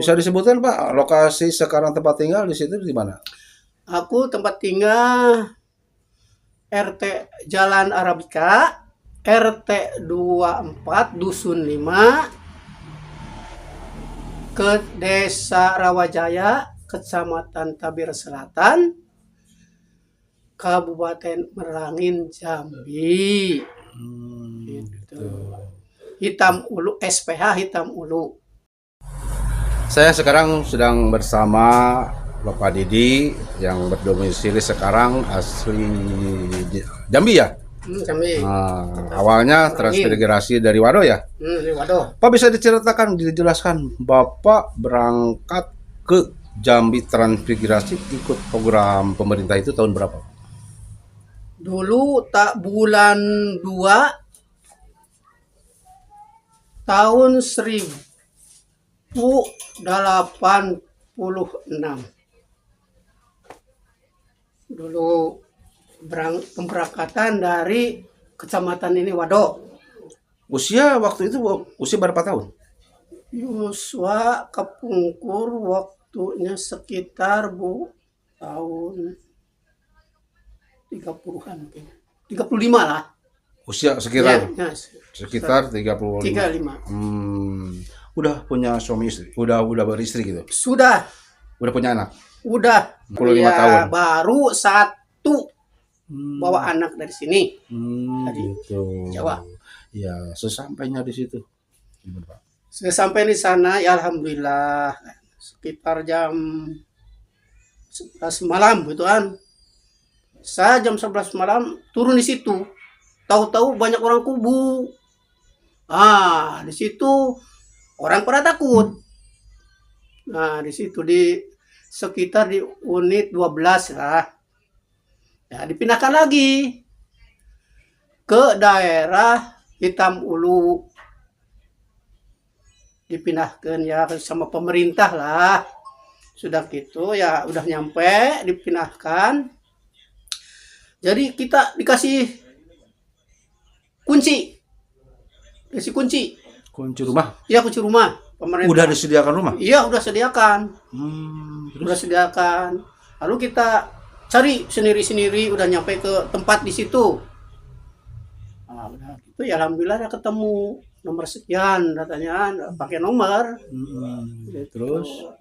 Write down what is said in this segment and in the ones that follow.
Bisa disebutkan Pak, lokasi sekarang tempat tinggal di situ di mana? Aku tempat tinggal RT Jalan Arabika, RT 24 Dusun 5, ke Desa Rawajaya, Kecamatan Tabir Selatan, Kabupaten Merangin, Jambi. Gitu. Hitam Ulu, SPH Hitam Ulu. Saya sekarang sedang bersama Bapak Didi yang berdomisili sekarang asli Jambi ya? Jambi. Awalnya transmigrasi dari Wado ya? Wado. Pak bisa diceritakan, dijelaskan Bapak berangkat ke Jambi transmigrasi ikut program pemerintah itu tahun berapa? Dulu tak bulan 2 tahun 1086. Dulu pemberangkatan dari kecamatan ini Wado. Usia waktu itu usia berapa tahun? Yuswa kepungkur waktunya sekitar tahun 30-an mungkin. 35 lah. Usia sekitar Ya, sekitar 35. 35. Udah punya suami istri? Udah beristri gitu? Sudah. Udah punya anak? Udah. 25 ya, tahun. Baru 1 bawa anak dari sini. Dari gitu. Jawa. Ya, sesampainya di situ. Gimana, Pak? Sampai di sana ya alhamdulillah sekitar jam 11 malam gitu kan. Saya jam 11 malam turun di situ. Tahu-tahu banyak orang kubu. Di situ orang pada takut. Nah, di situ di sekitar di unit 12 lah. Ya, dipindahkan lagi ke daerah Hitam Ulu. Dipindahkan ya sama pemerintah lah. Sudah gitu ya udah nyampe dipindahkan. Jadi kita dikasih kunci. Kunci rumah? Iya, kunci rumah. Pemerintah. Udah disediakan rumah? Iya, udah sediakan. Udah sediakan. Lalu kita cari sendiri-sendiri, udah nyampe ke tempat di situ. Udah gitu ya alhamdulillah ya ketemu nomor sekian, datanya pakai nomor. Gitu. Terus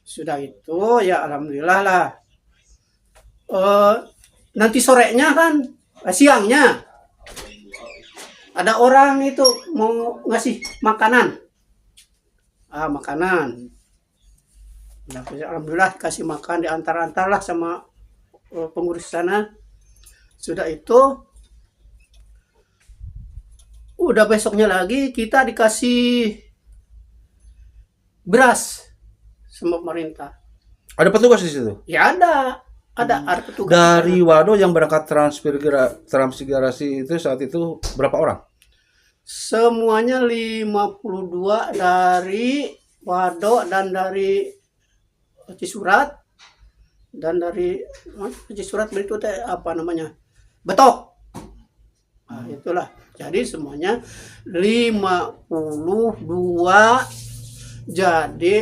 sudah itu ya alhamdulillah lah. Nanti sorenya kan, siangnya ada orang itu mau ngasih makanan. Makanan. Nah, alhamdulillah kasih makan diantar-antar lah sama pengurus sana. Sudah itu, udah besoknya lagi kita dikasih beras sama pemerintah. ada petugas di situ? Ya ada petugas. Dari Wado yang berangkat transmigrasi itu saat itu berapa orang? Semuanya 52 dari Wado dan dari Cisurat dan dari Cisurat itu apa namanya? Betok. Itulah. Jadi semuanya 52. Jadi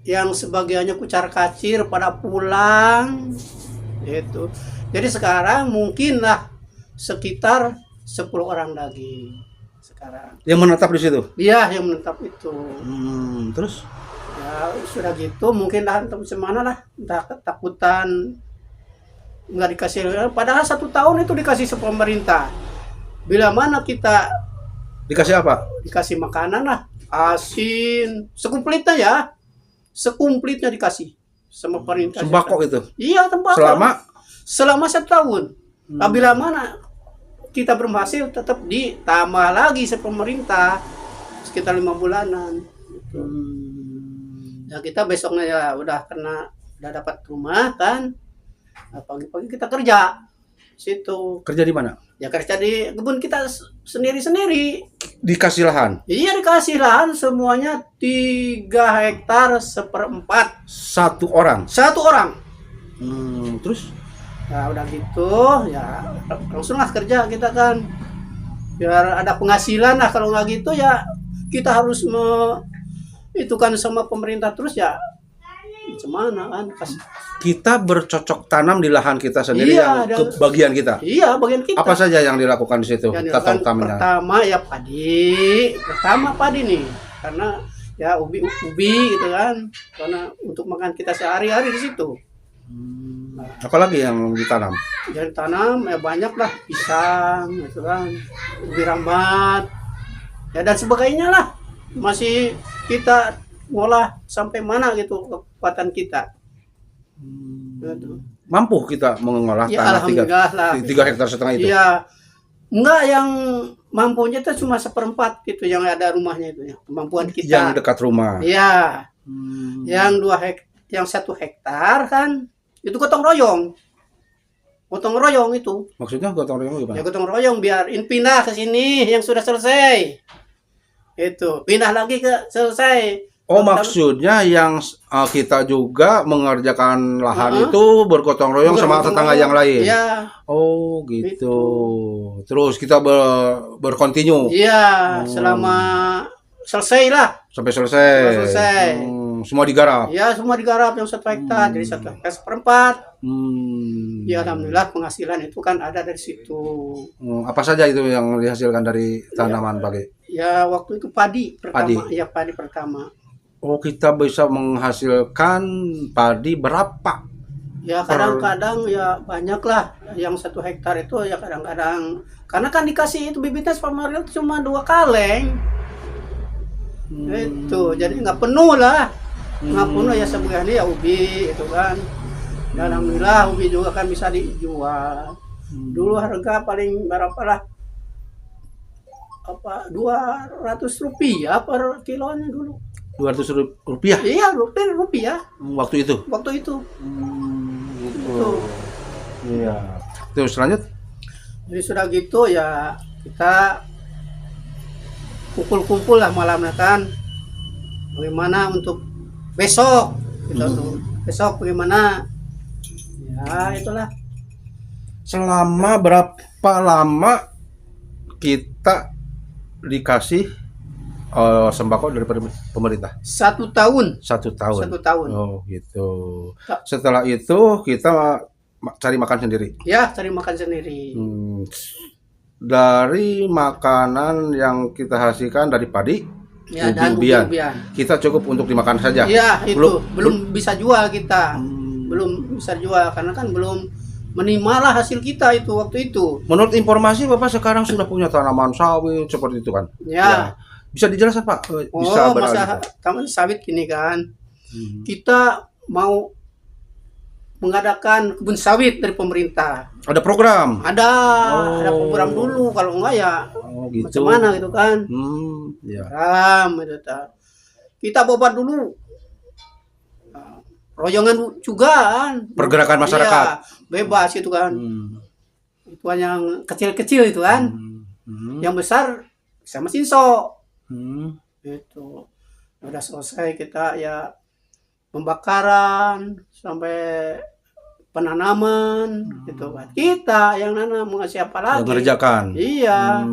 yang sebagiannya kucar-kacir pada pulang. Itu. Jadi sekarang mungkinlah sekitar 10 orang lagi sekarang. Yang menetap di situ? Iya, yang menetap itu. Terus? Ya sudah gitu, mungkin dah entah semana lah, entah ketakutan nggak dikasih. Padahal 1 tahun itu dikasih sama pemerintah. Bila mana kita dikasih apa? Dikasih makanan lah, asin, sekumplitnya ya, sekumplitnya dikasih sama pemerintah. Sembako itu? Iya, sembako. Selama 1 tahun. Bila mana kita berhasil tetap ditambah lagi sama pemerintah sekitar 5 bulanan. Gitu. Ya kita besoknya ya udah dapat rumah kan. Nah, pagi-pagi kita kerja situ. Kerja di mana? Ya kerja di kebun kita sendiri-sendiri. Dikasih lahan? Iya, dikasih lahan semuanya 3 hektar 1/4. 1 orang? 1 orang. Terus? Nah udah gitu ya langsung lah kerja kita kan. Biar ada penghasilan lah, kalau nggak gitu ya kita harus itu kan sama pemerintah terus ya macam mana kan. Kita bercocok tanam di lahan kita sendiri Iya, yang bagian kita. Iya, bagian kita. Apa saja yang dilakukan di situ? Yang Tata dilakukan utamanya. pertama ya padi. Pertama padi nih. Karena ya ubi gitu kan. Karena untuk makan kita sehari-hari di situ. Apalagi yang ditanam? Yang tanam ya banyak lah, pisang gitu kan. Ubi rambat. Ya dan sebagainya lah. Masih kita ngolah sampai mana gitu kekuatan kita. Gitu. Mampu kita mengolah Ya tanah alhamdulillah lah. 3 hektar setengah itu. Iya. Enggak yang mampunya itu cuma 1/4 gitu yang ada rumahnya itu ya. Kemampuan kita. Yang dekat rumah. Iya. Yang 1 hektar kan itu gotong royong. Gotong royong itu. Maksudnya gotong royong gimana? Ya gotong royong biar pindah ke sini yang sudah selesai. Itu, pindah lagi ke selesai. Oh, maksudnya yang kita juga mengerjakan lahan itu bergotong royong sama tetangga yang lain. Iya. Oh, gitu. Terus kita berkontinu Iya, selama selesai lah. sampai selesai. Selesai. Semua digarap. Ya, semua digarap yang 1 hektar, jadi 1 hektar 1/4. Ya, alhamdulillah penghasilan itu kan ada dari situ. Apa saja itu yang dihasilkan dari tanaman pagi? Ya, waktu itu padi pertama. Padi. Ya, padi pertama. Oh, kita bisa menghasilkan padi berapa? Ya, kadang-kadang ya banyak lah. Yang 1 hektar itu ya kadang-kadang. Karena kan dikasih itu bibitnya sama Mario cuma 2 kaleng. Itu, jadi nggak penuh lah. Nggak penuh ya sebagian ya ubi itu kan. Ya, alhamdulillah ubi juga kan bisa dijual. Dulu harga paling berapa lah? Apa 200 rupiah per kilonya dulu. 200 rupiah Iya, rupiah waktu itu. waktu itu. Gitu. Iya. Terus lanjut. Jadi sudah gitu ya kita kumpul-kumpul lah malamnya kan. Bagaimana untuk besok gitu tuh. Besok bagaimana? Ya, itulah. Selama berapa lama kita dikasih sembako dari pemerintah? 1 tahun. 1 tahun. 1 tahun. Oh, gitu. Setelah itu kita cari makan sendiri. Ya, cari makan sendiri. Dari makanan yang kita hasilkan dari padi, Ya, dan ubi-ubian, ubi-ubian. kita cukup untuk dimakan saja. Iya, itu Belum- belum bisa jual kita. Belum bisa jual karena kan belum menimah hasil kita itu waktu itu. Menurut informasi Bapak sekarang sudah punya tanaman sawit seperti itu kan? Ya. Bisa dijelaskan Pak? Bisa Masa taman sawit gini kan. Kita mau mengadakan kebun sawit dari pemerintah. Ada program. Ada program dulu, kalau enggak ya Gitu. macam mana gitu kan. Ya. Itu ta. Kita bobat dulu. Royongan juga kan. Pergerakan masyarakat. Iya, bebas itu kan. Itu yang kecil-kecil itu kan. Yang besar sama Sinso. Itu udah selesai kita ya pembakaran sampai penanaman gitu kan. Kita yang nanam mengasih apa lagi? Mengerjakan. Iya.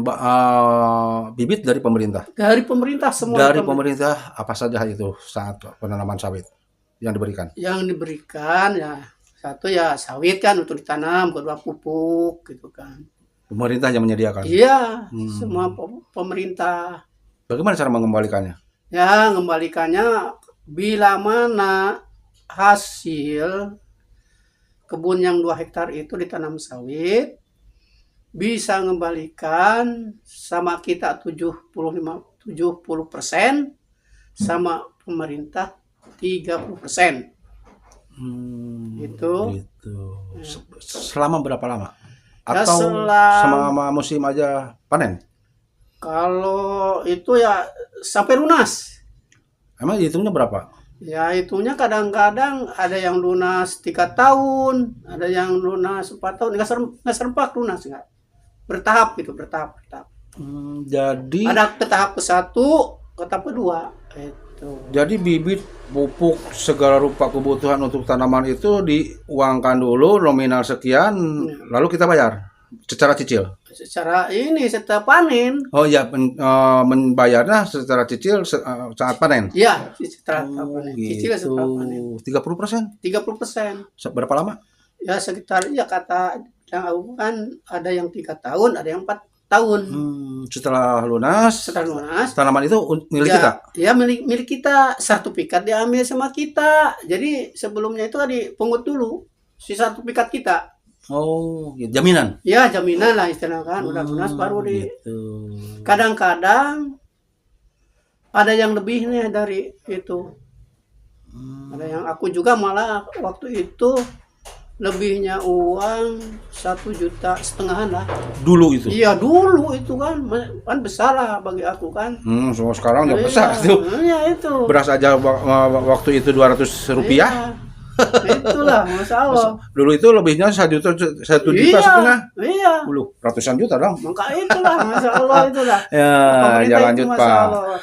Bibit dari pemerintah. Dari pemerintah semua. Dari pemerintah apa saja itu saat penanaman sawit yang diberikan? Yang diberikan ya satu ya sawit kan untuk ditanam, kedua pupuk gitu kan. Pemerintah yang menyediakan. Iya, semua pemerintah. Bagaimana cara mengembalikannya? Ya, mengembalikannya bila mana hasil kebun yang 2 hektar itu ditanam sawit bisa mengembalikan sama kita 70%, sama pemerintah 30%. Itu. Gitu. Selama berapa lama? Ya, Atau selama musim aja panen? Kalau itu ya sampai lunas. Emang hitungnya berapa? Ya itunya kadang-kadang ada yang lunas 3 tahun, ada yang lunas 4 tahun, nggak serempak lunas nggak. Bertahap gitu, bertahap. Jadi Ada ke tahap ke-1, ke tahap ke-2. Itu. Jadi bibit, pupuk, segala rupa kebutuhan untuk tanaman itu diuangkan dulu nominal sekian, lalu kita bayar secara cicil. secara ini setelah panen. Oh ya, membayarnya secara cicil saat panen. Ya, setelah Oh panen. Cicil gitu. setelah panen. 30%. 30%. Berapa lama? Ya sekitar ya kata yang aku kan ada yang 3 tahun, ada yang 4 tahun. Setelah lunas, Setelah lunas, tanaman itu milik ya, kita. ya milik kita. Sertifikat diambil sama kita. Jadi sebelumnya itu dipungut dulu si sertifikat kita. Oh, ya, jaminan. Ya jaminan lah istilahnya kan. Udah lunas baru di. Gitu. Kadang-kadang ada yang lebih nih dari itu. Ada yang aku juga malah waktu itu lebihnya uang 1,5 juta lah. Dulu itu. Iya dulu itu kan besar lah bagi aku kan. So sekarang udah Iya, besar tuh. iya itu. Beras aja waktu itu 200 rupiah. Iya. Itulah masalah. Dulu itu lebihnya 1 juta, 1,5 juta. Iya. Ratusan juta dong. Maka itulah masalah itulah. Ya, Pemerintah ya itu lanjut Pak. masalah.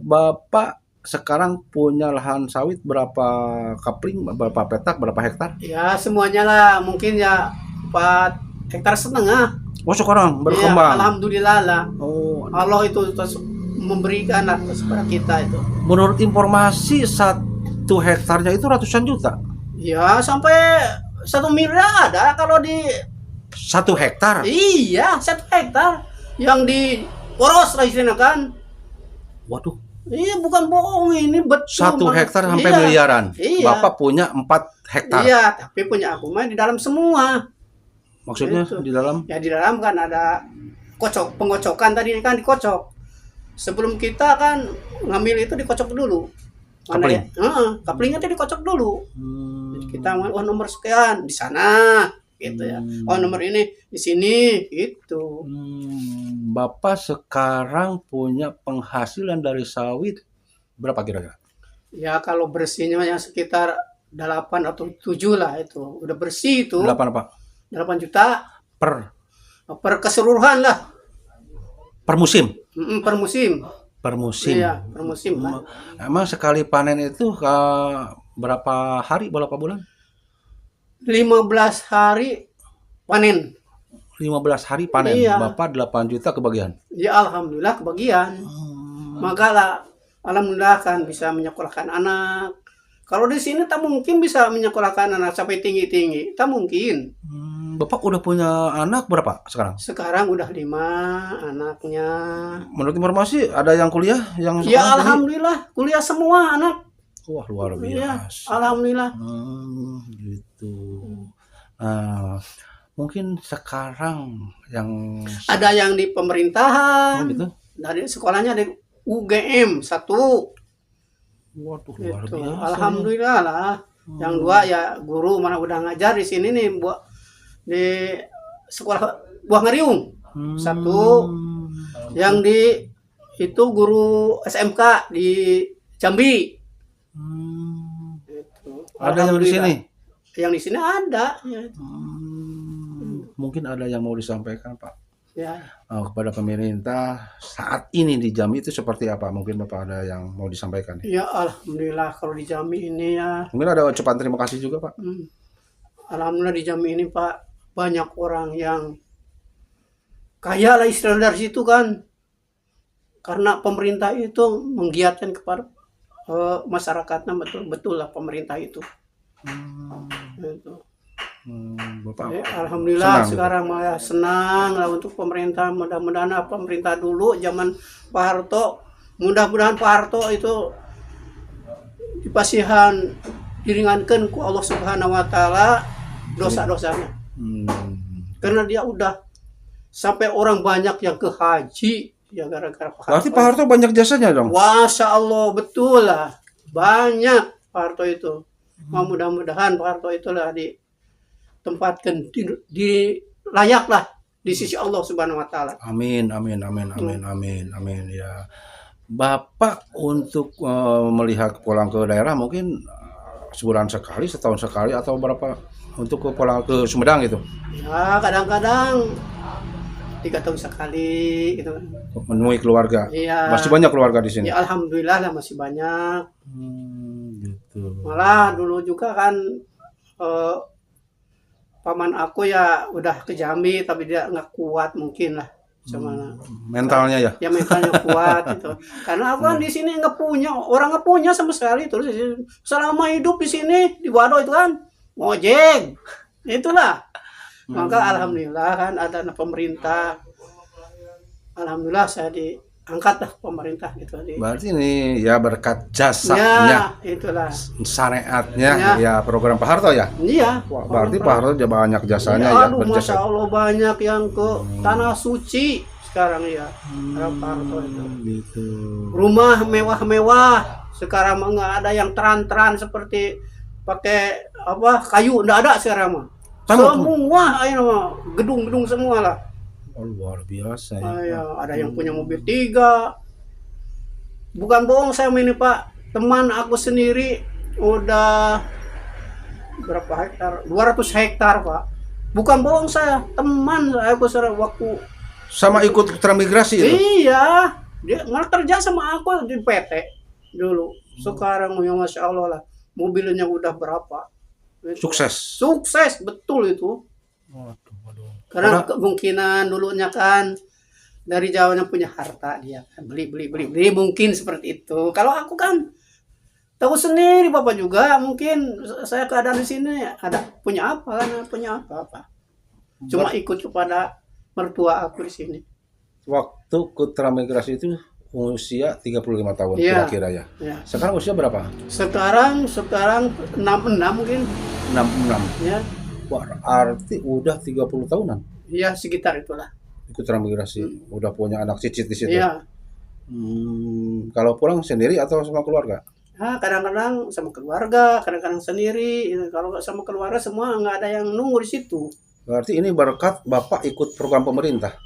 Bapak sekarang punya lahan sawit berapa kapling, berapa petak, berapa hektar? Ya semuanya lah mungkin ya 4,5 hektar. Oh sekarang Iya, berkembang. alhamdulillah lah. Oh, Allah itu terus memberikan lah kepada kita itu. menurut informasi 1 hektarnya itu ratusan juta. Ya sampai 1 miliar ada kalau di 1 hektar. iya 1 hektar yang di poros lah istilahnya kan. Waduh, Iya bukan bohong ini betul. 1 hektar sampai Iya. miliaran. Iya. Bapak punya 4 hektar. Iya, tapi punya aku mah di dalam semua. Maksudnya Itu. di dalam? Ya di dalam kan ada pengocokan tadi kan dikocok. Sebelum kita kan ngambil itu dikocok dulu. Mana Kapling? ya? Kaplingnya itu dikocok dulu. Jadi kita nomor sekian di sana gitu ya. Oh nomor ini di sini gitu. Bapak sekarang punya penghasilan dari sawit berapa kira-kira? Ya kalau bersihnya yang sekitar 8 atau 7 lah itu. Udah bersih itu. 8 apa? 8 juta Per keseluruhan lah. per musim? Per musim. Per musim. Iya, per musim lah. Emang sekali panen itu berapa hari, berapa bulan? 15 hari panen. 15 hari panen. Iya. Bapak 8 juta kebagian. Ya alhamdulillah kebagian. Maka lah alhamdulillah kan bisa menyekolahkan anak. Kalau di sini tak mungkin bisa menyekolahkan anak sampai tinggi-tinggi. Tak mungkin. Bapak udah punya anak berapa sekarang? Sekarang udah 5 anaknya. Menurut informasi ada yang kuliah, yang Ya sekolah tinggi? alhamdulillah kuliah semua anak. Wah luar Ya, biasa. alhamdulillah. Gitu. Nah, mungkin sekarang yang Ada yang di pemerintahan. gitu. Dari sekolahnya di UGM 1. Waduh luar Gitu. biasa. Alhamdulillah lah. Yang 2 ya guru mana udah ngajar di sini nih buat di sekolah Buah Ngeriung. 1. Yang di itu guru SMK di Jambi. Gitu. Ada yang di sini. Yang di sini ada. Ya. Mungkin ada yang mau disampaikan Pak Ya. kepada pemerintah saat ini di Jambi itu seperti apa? Mungkin Bapak ada yang mau disampaikan. Ya alhamdulillah kalau di Jambi ini ya. Mungkin ada ucapan terima kasih juga Pak. Alhamdulillah di Jambi ini Pak banyak orang yang kaya lah istilah dari situ kan. Karena pemerintah itu menggiatkan kepada masyarakatnya betul-betul lah pemerintah itu. Gitu. Bapak Alhamdulillah senang sekarang mah senang lah untuk pemerintah. Mudah-mudahan pemerintah dulu zaman Pak Harto, mudah-mudahan Pak Harto itu dipasihan diringankan ku Allah Subhanahu wa taala dosa-dosanya. Karena dia udah sampai orang banyak yang ke haji ya gara-gara Pak Harto. Berarti Pak Harto banyak jasanya dong. Masya Allah betul lah banyak Pak Harto itu. Mudah-mudahan Pak Harto itulah ditempatkan di layak lah di sisi Allah Subhanahu Wa Taala. Amin, amin, amin, amin, amin, amin ya. Bapak untuk melihat pulang ke daerah mungkin sebulan sekali, setahun sekali atau berapa untuk pulang ke Sumedang gitu? Ya kadang-kadang 3 tahun sekali gitu kan. Menemui keluarga. Iya. Masih banyak keluarga di sini. Ya alhamdulillah lah masih banyak. Gitu. Malah dulu juga kan paman aku ya udah ke Jambi tapi dia nggak kuat mungkin lah sama Mentalnya ya. ya mentalnya kuat itu. Karena aku kan di sini nggak punya, orang nggak punya sama sekali. Terus selama hidup di sini di Wado itu kan ngojek, itulah. Maka alhamdulillah kan ada pemerintah, alhamdulillah saya diangkat lah pemerintah gitu. Berarti ini ya berkat Ya jasanya, itulah. syariatnya, ya program Pak Harto ya. Iya. Wah, berarti Pak Harto juga banyak jasanya Ya, ya, aduh, berjasa. Masya Allah banyak yang ke tanah suci sekarang ya. Pak Harto itu. Gitu. Rumah mewah-mewah sekarang mah nggak ada yang teran-teran seperti pakai apa kayu, nggak ada sekarang mah. Semua ayo mah gedung-gedung semua lah. Oh, luar biasa ya. Ayo, ada yang punya mobil 3. Bukan bohong saya ini Pak, teman aku sendiri udah berapa hektar? 200 hektar Pak. Bukan bohong saya, teman saya aku waktu Sama ikut transmigrasi itu. iya, dia malah kerja sama aku di PT dulu. Sekarang ya Masya Allah lah, mobilnya udah berapa? Sukses. Sukses, betul itu. Waduh, waduh. Karena kemungkinan dulunya kan dari Jawanya punya harta dia kan beli mungkin seperti itu. Kalau aku kan tahu sendiri Bapak juga mungkin saya keadaan di sini ada punya apa kan punya apa. Cuma ikut kepada mertua aku di sini. Waktu ke transmigrasi itu usia 35 tahun Iya. kira-kira ya. Ya. Sekarang usia berapa? Sekarang 66 mungkin 66. ya. Berarti udah 30 tahunan Iya sekitar itulah. ikut transmigrasi. Udah punya anak cicit di situ. Iya. Kalau pulang sendiri atau sama keluarga? Nah, kadang-kadang sama keluarga, kadang-kadang sendiri. Kalau nggak sama keluarga semua nggak ada yang nunggu di situ. Berarti ini berkat Bapak ikut program pemerintah.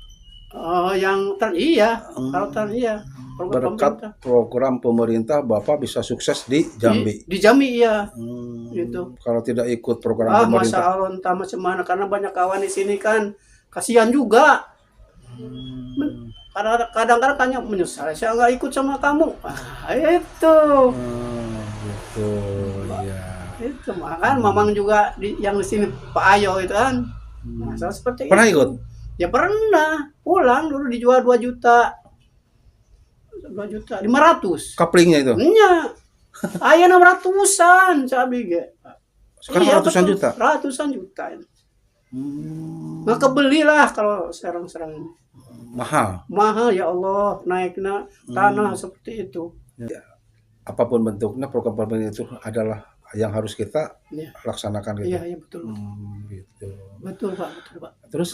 Oh, yang iya, kalau iya. Program Berkat pemerintah. program pemerintah Bapak bisa sukses di Jambi. Di Jambi iya. Gitu. Kalau tidak ikut program Masa pemerintah, Allah entah macam mana karena banyak kawan di sini kan kasihan juga. Kadang-kadang tanya menyesal saya nggak ikut sama kamu. Itu. gitu ya. Itu kan Mamang juga yang di sini Pak Ayo itu kan. Masalah seperti Pernah itu. ikut? Ya pernah. Pulang dulu dijual 2 juta. 500. Kaplingnya itu. Iya. Aya 600-an cabai ge. Sekarang Iya, ratusan betul. juta. Ratusan juta. Nggak kebelilah kalau serang-serang ini. Mahal ya Allah, naiknya tanah seperti itu. Apapun bentuknya program pemerintah itu adalah yang harus kita Iya. laksanakan gitu. Iya, iya betul. Gitu. Betul, Pak, betul, Pak. Terus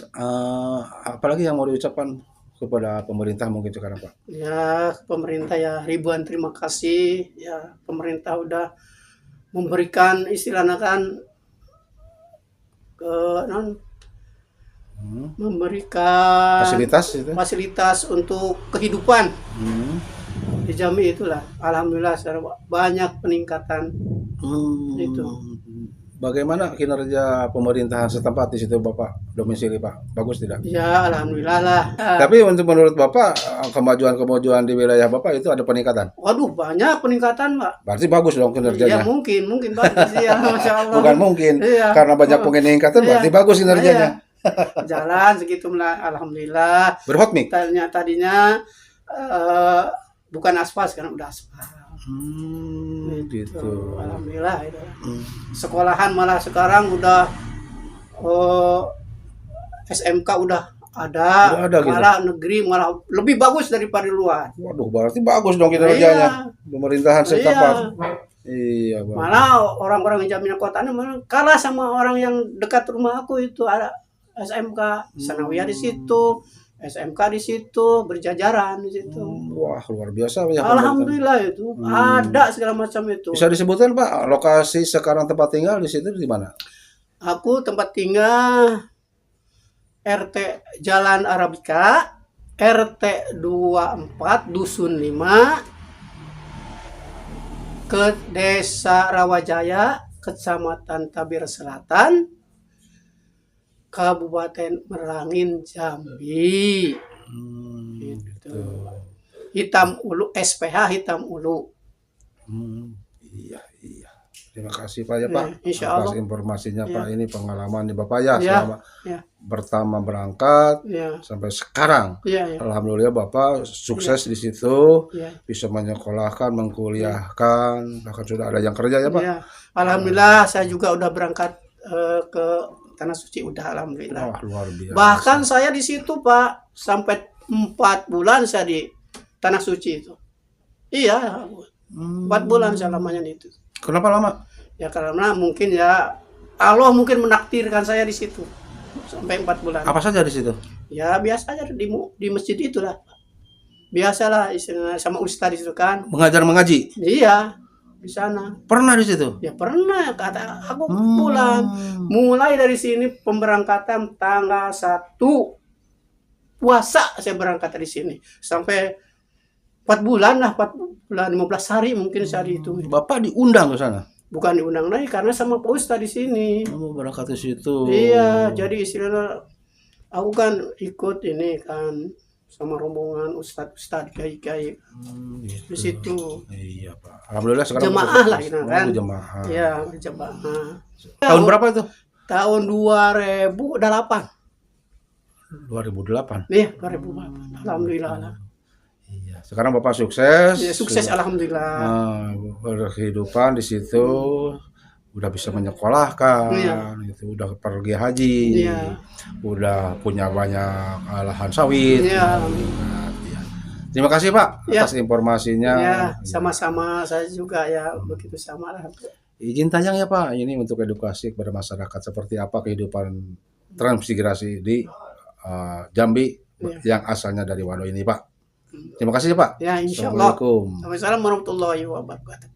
apalagi yang mau diucapkan kepada pemerintah mungkin sekarang Pak? Ya, pemerintah ya ribuan terima kasih. Ya, pemerintah udah memberikan istilahnya kan memberikan fasilitas untuk kehidupan di Jambi itulah. Alhamdulillah banyak peningkatan itu. Bagaimana kinerja pemerintahan setempat di situ Bapak domisili Pak? Bagus tidak? Ya alhamdulillah lah. Tapi untuk menurut Bapak kemajuan di wilayah Bapak itu ada peningkatan? Waduh banyak peningkatan Pak. Berarti bagus dong kinerjanya? Ya mungkin bagus ya Masya Allah. Bukan mungkin, iya. Karena banyak peningkatan berarti bagus kinerjanya. Jalan segitu alhamdulillah. Berhotmik? Tadinya bukan aspal sekarang udah aspal. Gitu. Alhamdulillah itu. Sekolahan malah sekarang udah SMK udah ada malah gitu. Negeri malah lebih bagus daripada luar. Waduh, berarti bagus dong kinerjanya pemerintahan setempat. Iya, Bang. Malah orang-orang yang Jambi kotanya malah kalah sama orang yang dekat rumah aku itu ada SMK, Sanawiyah di situ. SMK di situ, berjajaran di situ. Wah, luar biasa ya. Alhamdulillah itu. Ada segala macam itu. Bisa disebutkan Pak, lokasi sekarang tempat tinggal di situ di mana? Aku tempat tinggal RT Jalan Arabika, RT 24 Dusun 5 ke Desa Rawajaya, Kecamatan Tabir Selatan, Kabupaten Merangin, Jambi. Gitu. Hitam Ulu, SPH Hitam Ulu. Iya. Terima kasih Pak ya Ya, Pak insya atas Allah. informasinya Ya, Pak. Ini pengalaman di Bapak ya ya, selama ya, pertama berangkat ya, sampai sekarang. ya, ya, Alhamdulillah Bapak ya, sukses di situ, ya, bisa menyekolahkan, ya, mengkuliahkan, bahkan sudah ada yang kerja ya Pak. ya. Alhamdulillah saya juga udah berangkat ke Tanah Suci, udah alhamdulillah. Wah luar biasa. Bahkan saya di situ Pak sampai 4 bulan saya di Tanah Suci itu. Iya, 4 bulan saya lamanya di itu. Kenapa lama? Ya karena mungkin ya Allah mungkin menakdirkan saya di situ sampai 4 bulan. Apa saja di situ? Ya biasa aja di masjid itulah. Biasalah istilahnya sama ustadz itu kan. Mengajar mengaji? Iya, di sana. Pernah di situ? Ya pernah, kata aku 4 bulan. Mulai dari sini pemberangkatan tanggal 1 puasa saya berangkat dari sini sampai 4 bulan lah, 4 bulan 15 hari mungkin saya dihitung. Bapak diundang ke sana? Bukan diundang lagi karena sama Pak Ustadz di sini. Mau berangkat ke situ. Iya, jadi istilahnya aku kan ikut ini kan sama rombongan ustadz kiai-kiai Gitu. di situ. Iya Pak. Alhamdulillah sekarang Jemaah lah gitu kan. jemaah. Iya, jemaah. Tahun berapa itu? Tahun 2008. 2008. Iya, 2008. Alhamdulillah lah. Iya. Sekarang Bapak sukses. Ya, sukses alhamdulillah. Berkehidupan di situ, udah bisa menyekolahkan, Iya. gitu, udah pergi haji, Iya. udah punya banyak lahan sawit. Iya. Iya. Terima kasih Pak Iya. atas informasinya. Ya, sama-sama saya juga ya begitu sama lah. Izin tanya ya Pak, ini untuk edukasi kepada masyarakat seperti apa kehidupan transmigrasi di Jambi Iya. yang asalnya dari Wado ini Pak. Terima kasih ya Pak. Ya, insya Allah. Assalamualaikum. Assalamualaikum warahmatullahi wabarakatuh.